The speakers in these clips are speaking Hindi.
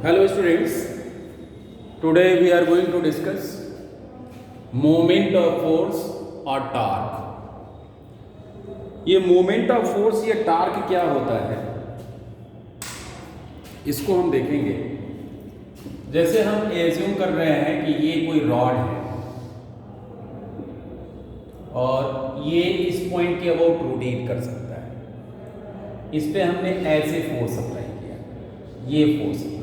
Hello students, today we are going to discuss moment of force और टार्क। ये मोमेंट ऑफ फोर्स या टार्क क्या होता है इसको हम देखेंगे। जैसे हम एज्यूम कर रहे हैं कि ये कोई रॉड है और ये इस पॉइंट के अबाउट रोटेट कर सकता है। इस पे हमने ऐसे फोर्स अप्लाई किया, ये फोर्स अप्लाई किया,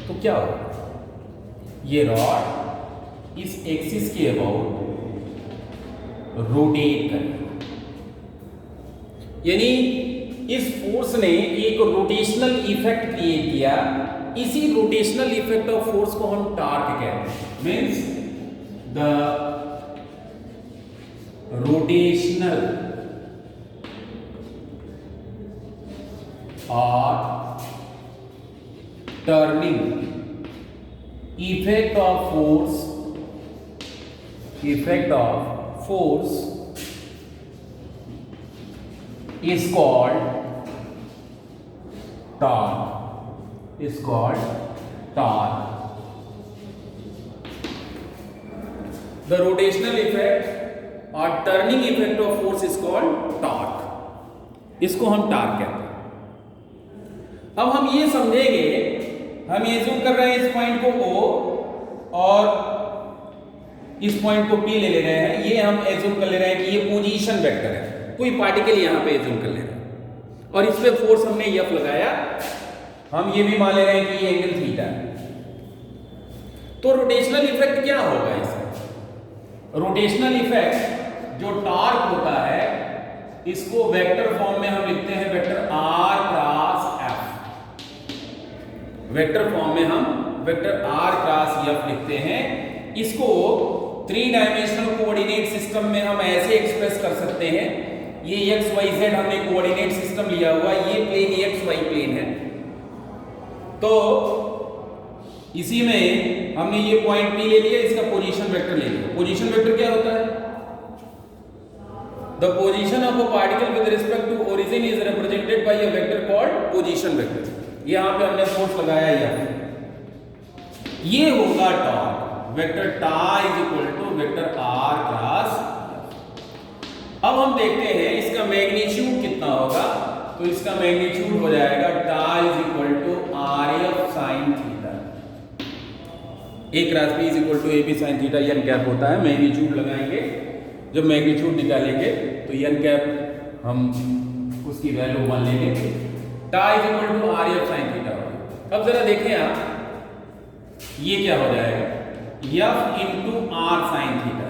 तो क्या होगा, ये रॉड इस एक्सिस के अबाउट रोटेट करेगा। यानी इस फोर्स ने एक रोटेशनल इफेक्ट क्रिएट किया। इसी रोटेशनल इफेक्ट ऑफ फोर्स को हम टार्क कहते हैं। मीन्स द रोटेशनल और turning effect of force is called torque. The rotational effect or turning effect of force is called torque. इसको हम टार्क कहते हैं। अब हम ये समझेंगे, हम ये जूम कर रहे हैं इस पॉइंट को O और इस पॉइंट को P ले रहे हैं। ये हम एज्यूम कर ले रहे हैं कि ये पोजीशन वेक्टर है, कोई पार्टिकल यहां पे एज्यूम कर ले रहे हैं और इस पे फोर्स हमने F लगाया। हम ये भी मान ले रहे हैं कि ये एंगल थीटा है। तो रोटेशनल इफेक्ट क्या होगा इसमें? रोटेशनल इफेक्ट जो टार्क होता है इसको वेक्टर फॉर्म में हम लिखते हैं vector R cross F। Vector form में हम वेक्टर R क्रॉस F लिखते हैं। इसको 3 डायमेंशनल कोऑर्डिनेट सिस्टम में हम ऐसे एक्सप्रेस कर सकते हैं। ये एक्स वाई जेड हमने कोऑर्डिनेट सिस्टम लिया हुआ, ये प्लेन एक्स वाई प्लेन है। तो इसी में हमने ये पॉइंट P ले लिया, इसका पोजीशन वेक्टर ले लिया। पोजीशन वेक्टर क्या होता है? The position of a particle with respect to origin is represented by a vector called position vector. यहां पे हमने फोर्स लगाया ये होगा torque. Vector tau is equal to vector R cross. अब हम देखते हैं इसका मैग्नीट्यूड कितना होगा। तो इसका मैग्नीट्यूड हो जाएगा torque is equal to RF sin theta. A cross B is equal to AB sin theta n cap होता है। मैग्नीट्यूड लगाएंगे, जब मैग्नीट्यूड निकालेंगे तो n कैप हम उसकी वैल्यू 1 लेंगे। Torque is equal to RF sin theta होगा। अब जरा देखें आप, ये क्या हो जाएगा, F into R sin theta.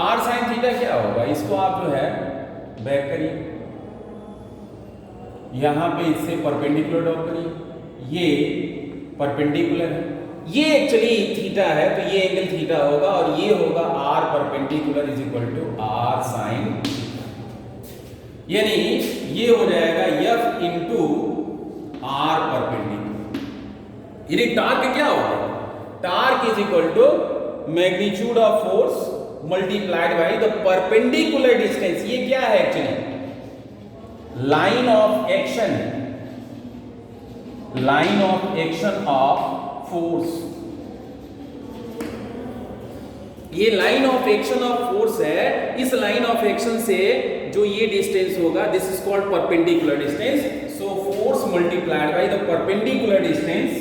R sin theta क्या होगा, इसको आप जो है बैक करिए, यहां पे इससे परपेंडिकुलर ड्रॉ करिए। ये परपेंडिकुलर है, ये एक्चुअली थीटा है, तो ये एंगल थीटा होगा और ये होगा R perpendicular is equal to R sin theta. यानी ये हो जाएगा F इंटू R परपेंडिकुलर। यानी टार्क क्या होगा, torque is equal to magnitude of force multiplied by the perpendicular distance. ये क्या है actually, line of action of force. ये line of action of force है। इस लाइन ऑफ एक्शन से जो ये डिस्टेंस होगा, this is called perpendicular distance. So force multiplied by the perpendicular distance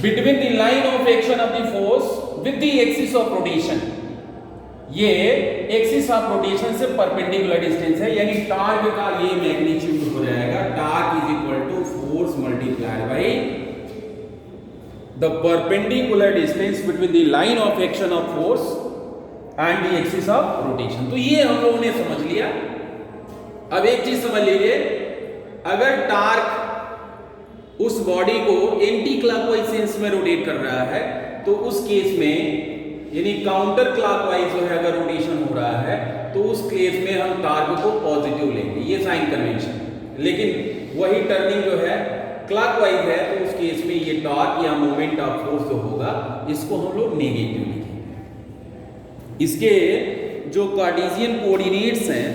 between the line of action of the force with the axis of rotation। ये एक्सिस ऑफ रोटेशन से परपेंडिकुलर डिस्टेंस है, यानी टार्क का ये मैग्नीट्यूड हो जाएगा torque is equal to force multiplied by the perpendicular distance between the line of action of force and the axis of rotation. तो ये हम लोगों ने समझ लिया। अब एक चीज समझ लीजिए, अगर टार्क उस बॉडी को एंटी क्लॉकवाइज सेंस में रोटेट कर रहा है तो उस केस में, यानी काउंटर क्लॉकवाइज जो है अगर रोटेशन हो रहा है तो उस केस में हम टार्क को पॉजिटिव लेंगे, ये साइन कन्वेंशन। लेकिन वही टर्निंग जो है क्लॉकवाइज है तो उस केस में ये टॉर्क या मोमेंट ऑफ फोर्स जो होगा इसको हम लोग नेगेटिव लिखेंगे। इसके जो कार्टेशियन कोऑर्डिनेट्स हैं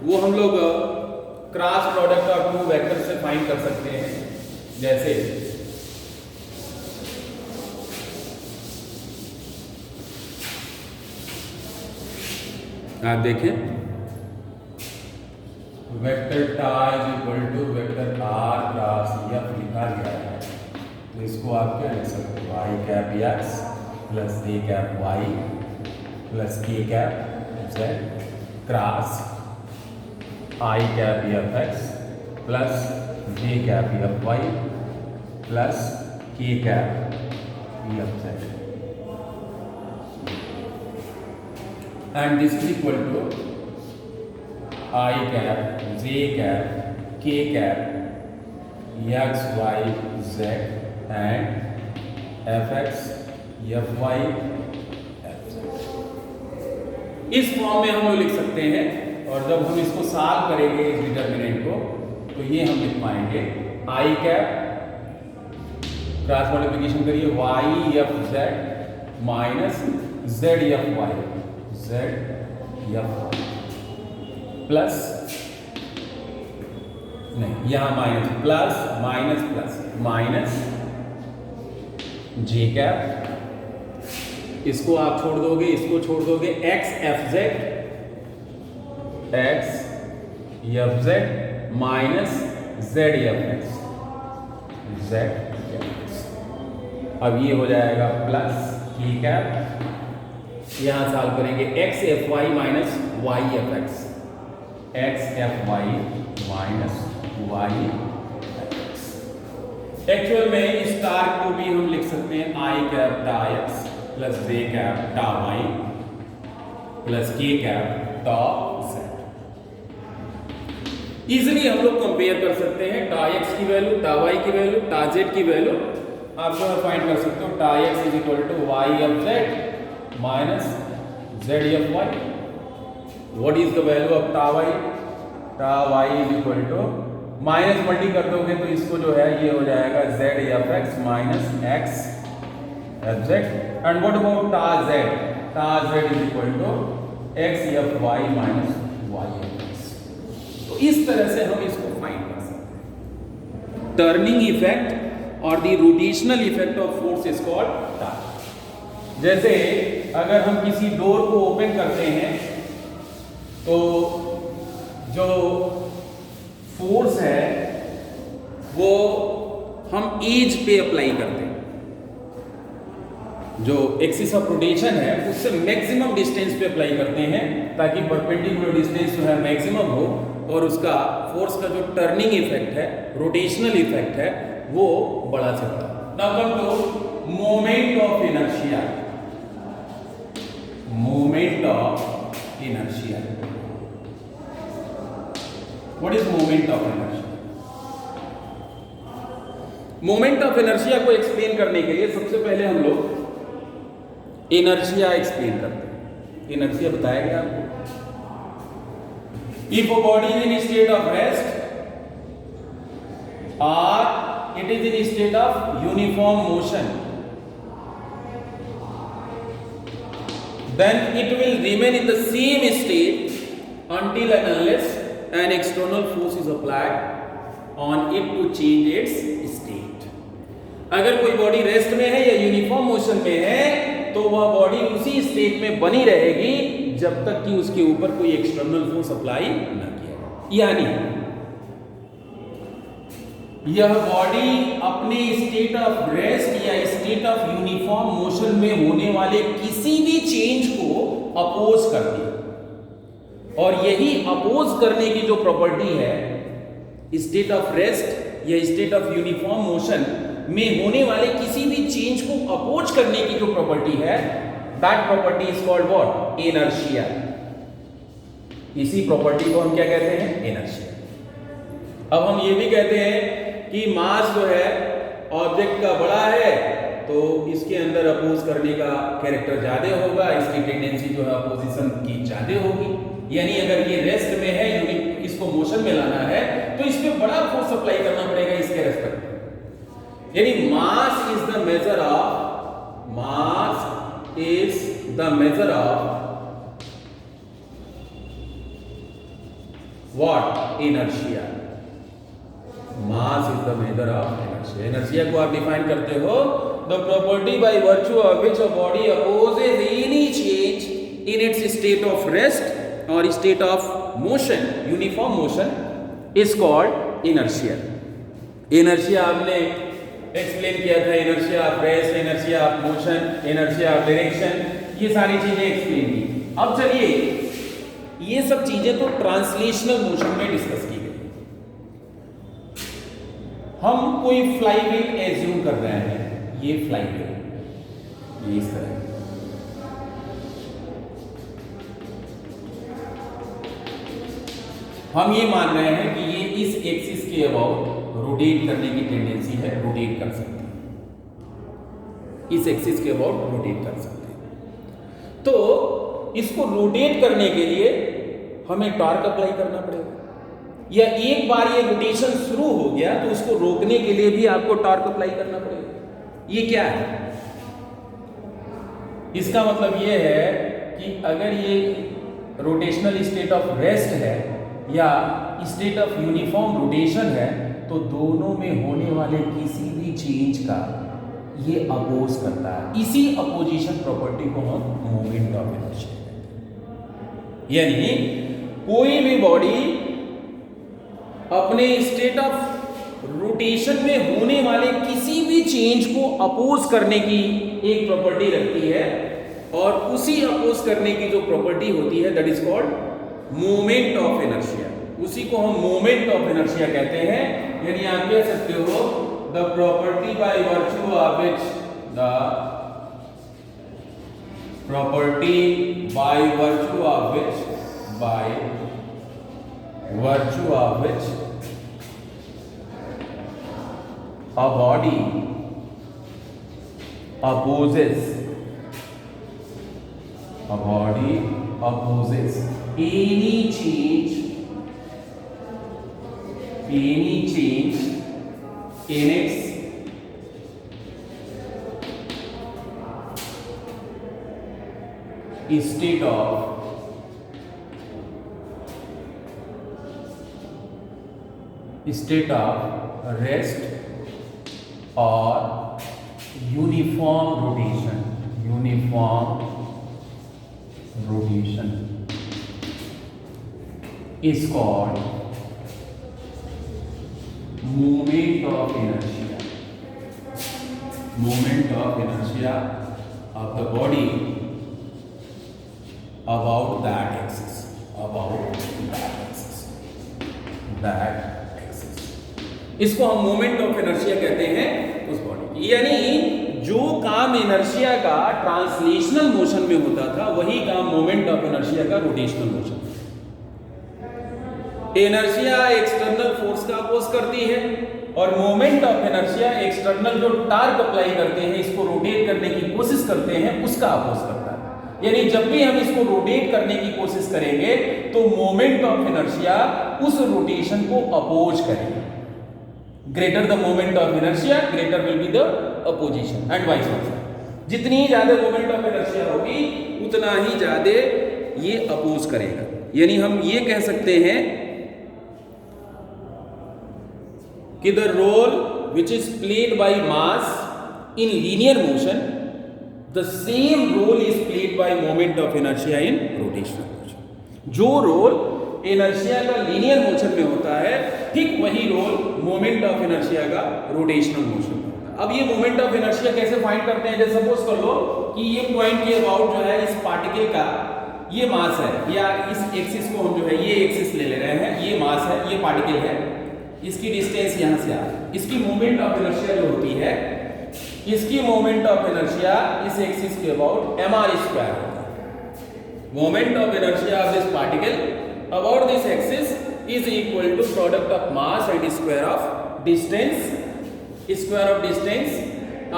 वो हम लोग cross product of two vector से फाइंड कर सकते हैं। जैसे आप देखें vector tau is equal to vector R cross F लिखा गया है, तो इसको आप क्या लिख सकते हो, Y cap x plus A cap Y plus K cap Z cross I cap F x plus J cap F Y plus K cap F Z, and this is equal to I cap, J cap, K cap, X, Y, Z and Fx, Fy, Fz। इस फॉर्म में हम लोग लिख सकते हैं, और जब हम इसको सॉल्व करेंगे इस डिटर्मिनेंट को, तो ये हम लिख पाएंगे I cap क्रॉस मल्टीप्लिकेशन करिए Y F Z minus Z F Y Z F plus नहीं, यहां minus plus minus plus minus J cap, इसको आप छोड़ दोगे, इसको छोड़ दोगे, X F Z X F Z minus Z F X Z F X. अब ये हो जाएगा प्लस के कैप, यहां सॉल्व करेंगे X F Y minus Y F X, X F Y minus Y F X. Actual में इस टार को भी हम लिख सकते हैं I cap tau X plus J cap tau Y plus K cap tau Z. Easily हम लोग कंपेयर कर सकते हैं टा एक्स की वैल्यू, टा वाई की वैल्यू, टा जेड की वैल्यू आप जो फाइंड कर सकते हो। Tau X is equal to Y F Z minus ZFY. What is the value of ta y? Ta y is equal to minus multi कर दोगे तो इसको जो है ये हो जाएगा ZFX minus X FZ. And what about ta z? Ta z is equal to XFY minus YFX. तो इस तरह से हम इसको फाइंड कर सकते हैं। टर्निंग इफेक्ट और the rotational effect of force is called torque. जैसे अगर हम किसी डोर को ओपन करते हैं तो जो फोर्स है वो हम एज पे अप्लाई करते हैं, जो एक्सिस ऑफ रोटेशन है उससे मैक्सिमम डिस्टेंस पे अप्लाई करते हैं ताकि परपेंडिकुलर डिस्टेंस जो है मैक्सिमम हो और उसका फोर्स का जो टर्निंग इफेक्ट है, रोटेशनल इफेक्ट है, वो बड़ा से बड़ा। Now come to moment of inertia. Moment of inertia, what is moment of inertia? Moment of inertia को एक्सप्लेन करने के लिए सबसे पहले हम लोग इनर्शिया एक्सप्लेन करते हैं। इनर्शिया बताया गया आपको, if a body is in state of rest और it is in state of uniform motion, then it will remain in the same state until and unless an external force is applied on it to change its state. अगर कोई बॉडी रेस्ट में है या यूनिफॉर्म मोशन में है तो वह बॉडी उसी स्टेट में बनी रहेगी जब तक कि उसके ऊपर कोई एक्सटर्नल फोर्स अप्लाई न किया। यानी यह बॉडी अपने स्टेट ऑफ रेस्ट या स्टेट ऑफ यूनिफॉर्म मोशन में होने वाले किसी भी चेंज को अपोज करती है, और यही अपोज करने की जो प्रॉपर्टी है स्टेट ऑफ रेस्ट या स्टेट ऑफ यूनिफॉर्म मोशन में होने वाले किसी भी चेंज को अपोज करने की जो प्रॉपर्टी है, that property is called what? Inertia. इसी प्रॉपर्टी को हम क्या कहते हैं? इनर्शिया। अब हम ये भी कहते हैं कि मास जो है ऑब्जेक्ट का बड़ा है तो इसके अंदर अपोज करने का कैरेक्टर ज्यादा होगा, इसकी टेंडेंसी जो है अपोजिशन की ज्यादा होगी। यानी अगर ये रेस्ट में है, इसको मोशन में लाना है तो इस पे बड़ा फोर्स अप्लाई करना पड़ेगा इसके रेस्पेक्ट में। यानी mass is the measure of what? Inertia. Mass is the measure of inertia. Inertia को आप डिफाइन करते हो the property by virtue of which a body opposes any change in its state of rest और state of motion, uniform motion, is called inertia. Inertia आपने एक्सप्लेन किया था, inertia of rest, inertia of motion, inertia of direction, ये सारी चीजें एक्सप्लेन की। अब चलिए ये सब चीजें तो ट्रांसलेशनल मोशन में डिस्कस की गई। हम कोई फ्लाईव्हील एज्यूम कर रहे हैं, ये फ्लाईव्हील ये इस तरह, हम ये मान रहे हैं कि ये इस एक्सिस के अबाउट रोटेट करने की टेंडेंसी है, रोटेट कर सकते हैं, इस एक्सिस के अबाउट रोटेट कर सकते हैं। तो इसको रोटेट करने के लिए हमें टॉर्क अप्लाई करना पड़ेगा, या एक बार ये रोटेशन शुरू हो गया तो उसको रोकने के लिए भी आपको टॉर्क अप्लाई करना पड़ेगा। ये क्या है? इसका मतलब ये है कि अगर ये रोटेशनल स्टेट ऑफ रेस्ट है या स्टेट ऑफ यूनिफॉर्म रोटेशन है तो दोनों में होने वाले किसी भी चेंज का ये अपोज करता है। इसी अपोजिशन प्रॉपर्टी को हम मोमेंट ऑफ इनर्शिया कहते हैं। यानी कोई भी बॉडी अपने स्टेट ऑफ रोटेशन में होने वाले किसी भी चेंज को अपोज करने की एक प्रॉपर्टी रखती है, और उसी अपोज करने की जो प्रॉपर्टी होती है that is called moment of inertia. उसी को हम मोमेंट ऑफ इनर्शिया कहते हैं। यानी आप कह सकते हो the property by virtue of which the property by virtue of which a body opposes any change in its state of rest or uniform rotation is called moment of inertia of the body about that axis, इसको हम मोमेंट ऑफ इनर्शिया कहते हैं उस बॉडी की। यानी जो काम इनर्शिया का ट्रांसलेशनल मोशन में होता था वही काम मोमेंट ऑफ इनर्शिया का rotational motion. Inertia external force का अपोज करती है और मोमेंट ऑफ इनर्शिया एक्सटर्नल जो टार्क अप्लाई करते हैं, इसको रोटेट करने की कोशिश करते हैं, उसका अपोज करता है। यानी जब भी हम इसको रोटेट करने की कोशिश करेंगे तो मोमेंट ऑफ इनर्शिया उस रोटेशन को अपोज करेगा। Greater the moment of inertia greater will be the opposition and vice versa. जितनी ज्यादा मोमेंट ऑफ इनर्शिया होगी उतना ही ज्यादा ये अपोज करेगा। यानी हम ये कह सकते हैं कि the role which is played by mass in linear motion, the same role is played by moment of inertia in rotational motion. जो रोल इनर्शिया का लीनियर मोशन में होता है ठीक वही रोल मोमेंट ऑफ इनर्शिया का रोटेशनल मोशन में होता है। अब ये मोमेंट ऑफ इनर्शिया कैसे फाइंड करते हैं? जैसे सपोज कर लो कि ये पॉइंट के अबाउट जो है इस पार्टिकल का ये मास है, या इस एक्सिस को हम जो है ये एक्सिस ले रहे हैं, ये मास है, ये पार्टिकल है, इसकी डिस्टेंस यहां से आ रही है। इसकी मोमेंट ऑफ इनर्शिया जो होती है, इसकी मोमेंट ऑफ इनर्शिया इस एक्सिस के अबाउट mr स्क्वायर होता है। Moment of inertia of this particle about this axis is equal to product of mass and square of distance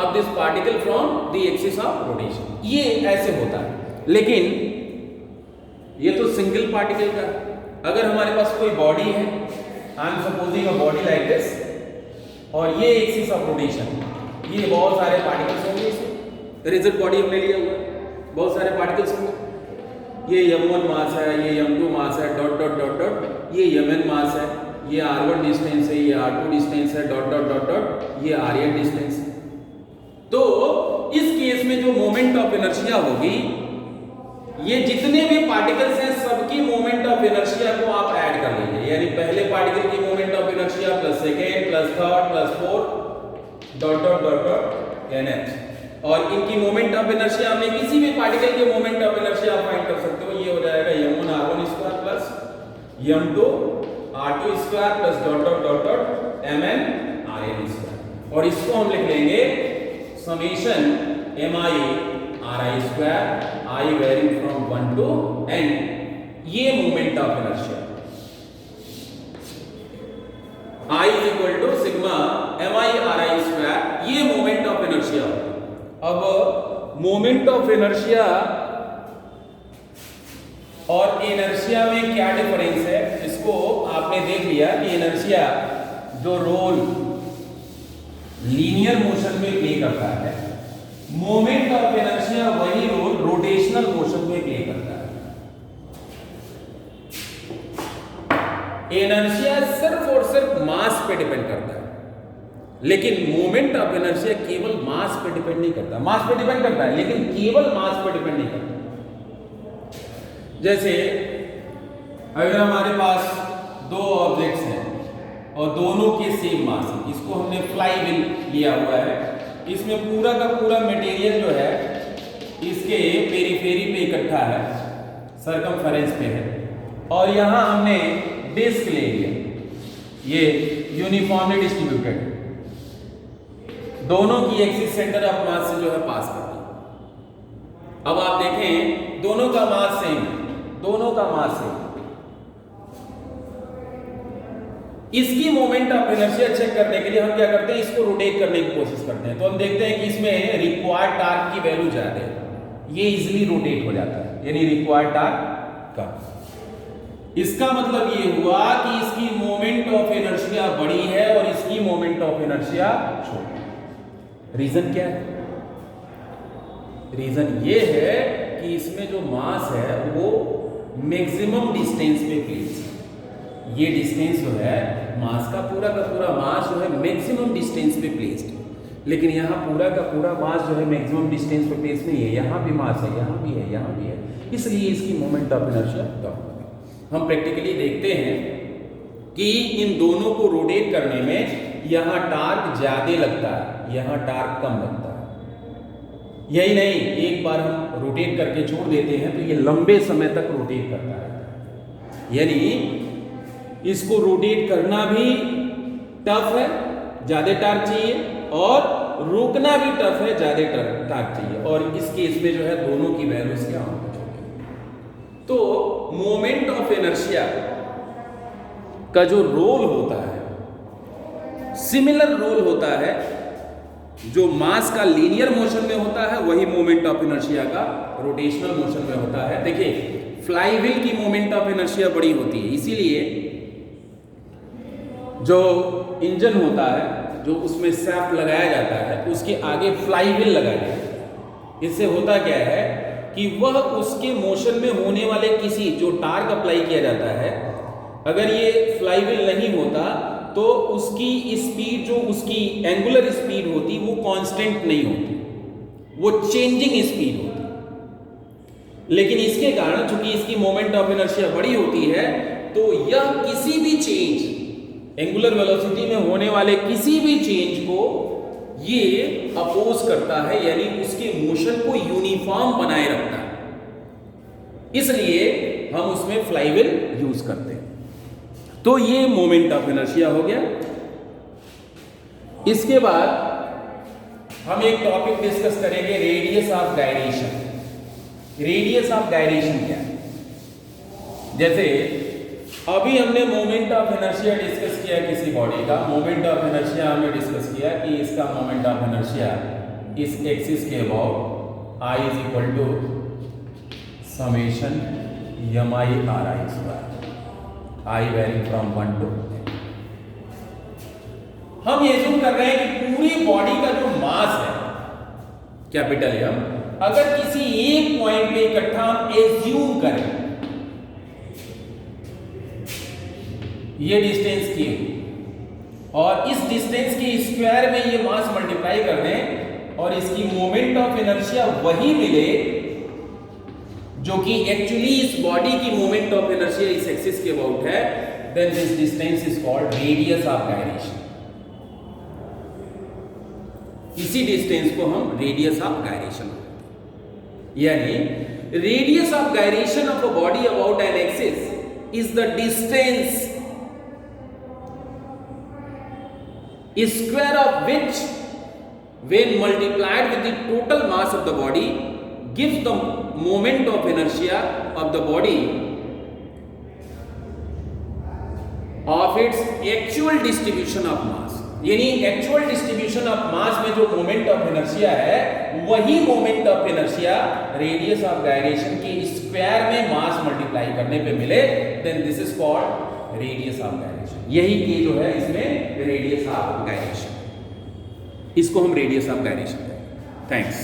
of this particle from the axis of rotation। ये ऐसे होता है। लेकिन ये तो सिंगल पार्टिकल का। अगर हमारे पास कोई बॉडी है, I am supposing a body like this, और ये एक्सिस ऑफ रोटेशन, ये बहुत सारे पार्टिकल्स होंगे, इसमें रिजिड बॉडी हमने लिया हुआ है, बहुत सारे पार्टिकल्स होंगे, ये m1 मास है, ये m2 मास है, डॉट डॉट डॉट डॉट, ये mn मास है, ये r1 डिस्टेंस है, ये r2 डिस्टेंस है, डॉट डॉट डॉट डॉट, ये rn डिस्टेंस है। तो इस केस में जो मोमेंट ऑफ इनर्शिया होगी, ये जितने भी पार्टिकल्स हैं सबकी मोमेंट ऑफ इनर्शिया को आप ऐड कर लीजिए, यानी पहले पार्टिकल की moment of inertia plus second plus third plus fourth dot dot dot dot nth, और इनकी मोमेंट ऑफ इनर्शिया में किसी भी पार्टिकल के मोमेंट ऑफ इनर्शिया आप फाइंड कर सकते हो। ये हो जाएगा m1 r1 square plus m2 r2 square plus dot dot dot dot mn rn square, और इसको हम लिख लेंगे summation mi ri square i varying from 1 to n। ये moment of inertia I is equal to sigma mi ri square, ये मोमेंट ऑफ इनर्शिया। अब मोमेंट ऑफ इनर्शिया और इनर्शिया में क्या डिफरेंस है, इसको आपने देख लिया कि इनर्शिया जो रोल लीनियर मोशन में प्ले करता है, मोमेंट ऑफ इनर्शिया वही रोल रोटेशनल मोशन में प्ले करता है। इनर्शिया सिर्फ और सिर्फ मास पे डिपेंड करता है, लेकिन मोमेंट ऑफ इनर्शिया केवल मास पे डिपेंड नहीं करता। मास पे डिपेंड करता है लेकिन केवल मास पे डिपेंड नहीं करता। जैसे अगर हमारे पास दो ऑब्जेक्ट्स हैं और दोनों के सेम मास है, इसको हमने फ्लाई व्हील लिया हुआ है, इसमें पूरा का पूरा मटेरियल जो है इसके पेरीफेरी पे इकट्ठा है, सरकमफेरेंस पे है, और यहां हमने डिस्क ले लिया, ये यूनिफॉर्मली डिस्ट्रीब्यूटेड, दोनों की एक्सिस सेंटर ऑफ मास से जो है पास करती है। अब आप देखें दोनों का मास सेम है, दोनों का मास सेम। इसकी मोमेंट ऑफ इनर्शिया चेक करने के लिए हम क्या करते हैं, इसको रोटेट करने की कोशिश करते हैं, तो हम देखते हैं कि इसमें रिक्वायर्ड टार्क की वैल्यू ज्यादा है, ये इजीली रोटेट हो जाता है, यानी रिक्वायर्ड टार्क कम। इसका मतलब ये हुआ कि इसकी मोमेंट ऑफ इनर्शिया बड़ी है और इसकी मोमेंट ऑफ इनर्शिया छोटी। रीजन क्या है? रीजन ये है कि इसमें जो मास है वो मैक्सिमम डिस्टेंस पे प्लेस है। ये डिस्टेंस जो है मास का पूरा मास जो है मैक्सिमम डिस्टेंस पे प्लेस्ड है, लेकिन यहाँ पूरा का पूरा मास जो है मैक्सिमम डिस्टेंस पे प्लेस नहीं है, यहाँ भी मास है, यहाँ भी है, यहाँ भी है, इसलिए इसकी मोमेंट ऑफ इनर्शिया कम होगी। हम प्रैक्टिकली देखते हैं कि इन दोनों को रोटेट करने में यहाँ टार्क ज्यादा लगता है, यहाँ टार्क कम लगता है। यही नहीं, एक बार हम रोटेट करके छोड़ देते हैं तो ये लंबे समय तक रोटेट करता है, यानी इसको रोटेट करना भी टफ है, ज्यादा टार्क चाहिए, और रोकना भी टफ है, ज्यादा टार्क चाहिए, और इस केस में जो है दोनों की वैल्यूज क्या होंगी। तो मोमेंट ऑफ इनर्शिया का जो रोल होता है, सिमिलर रोल होता है जो मास का लीनियर मोशन में होता है, वही मोमेंट ऑफ इनर्शिया का रोटेशनल मोशन में होता है। देखिए फ्लाईव्हील की मोमेंट ऑफ इनर्शिया बड़ी होती है, इसीलिए जो इंजन होता है, जो उसमें सैफ्ट लगाया जाता है, उसके आगे फ्लाईव्हील लगाया जाता है। इससे होता क्या है कि वह उसके मोशन में होने वाले किसी जो टार्क अप्लाई किया जाता है, अगर ये फ्लाईव्हील नहीं होता तो उसकी स्पीड, जो उसकी एंगुलर स्पीड होती, वो कांस्टेंट नहीं होती, वो चेंजिंग स्पीड होती। लेकिन इसके कारण चूंकि इसकी मोमेंट ऑफ इनर्शिया बड़ी होती है, तो यह किसी भी चेंज, एंगुलर वेलोसिटी में होने वाले किसी भी चेंज को ये अपोज करता है, यानी उसके मोशन को यूनिफॉर्म बनाए रखता है, इसलिए हम उसमें फ्लाईव्हील यूज करते हैं। तो ये मोमेंट ऑफ इनर्शिया हो गया। इसके बाद हम एक टॉपिक डिस्कस करेंगे, radius of gyration. Radius of gyration क्या है? जैसे अभी हमने मोमेंट ऑफ इनर्शिया डिस्कस किया किसी बॉडी का, मोमेंट ऑफ इनर्शिया हमने डिस्कस किया कि इसका मोमेंट ऑफ इनर्शिया इस एक्सिस के about I is equal to summation mi ri square, I varying from 1 to n। हम ये एज्यूम कर रहे हैं कि पूरी बॉडी का जो मास है कैपिटल M, अगर किसी एक पॉइंट पे इकट्ठा हम एज्यूम करें ये डिस्टेंस की है, और इस डिस्टेंस के स्क्वायर में ये मास मल्टीप्लाई कर दें और इसकी मोमेंट ऑफ इनर्शिया वही मिले जो कि एक्चुअली इस बॉडी की मोमेंट ऑफ इनर्शिया इस एक्सिस के अबाउट है, then this distance is called radius of gyration. इसी डिस्टेंस को हम रेडियस ऑफ गायरेशन, यानी radius of gyration of a body about an axis is the distance square of which when multiplied with the total mass of the body gives the moment of inertia of the body of its actual distribution of mass। यानी एक्चुअल डिस्ट्रीब्यूशन ऑफ मास में जो मोमेंट ऑफ इनर्शिया है वही moment of inertia radius of gyration के स्क्वायर में मास मल्टीप्लाई करने पे मिले, then this is called radius of gyration. यही के जो है इसमें रेडियस ऑफ गायरेशन, इसको हम रेडियस ऑफ गायरेशन कहेंगे। थैंक्स।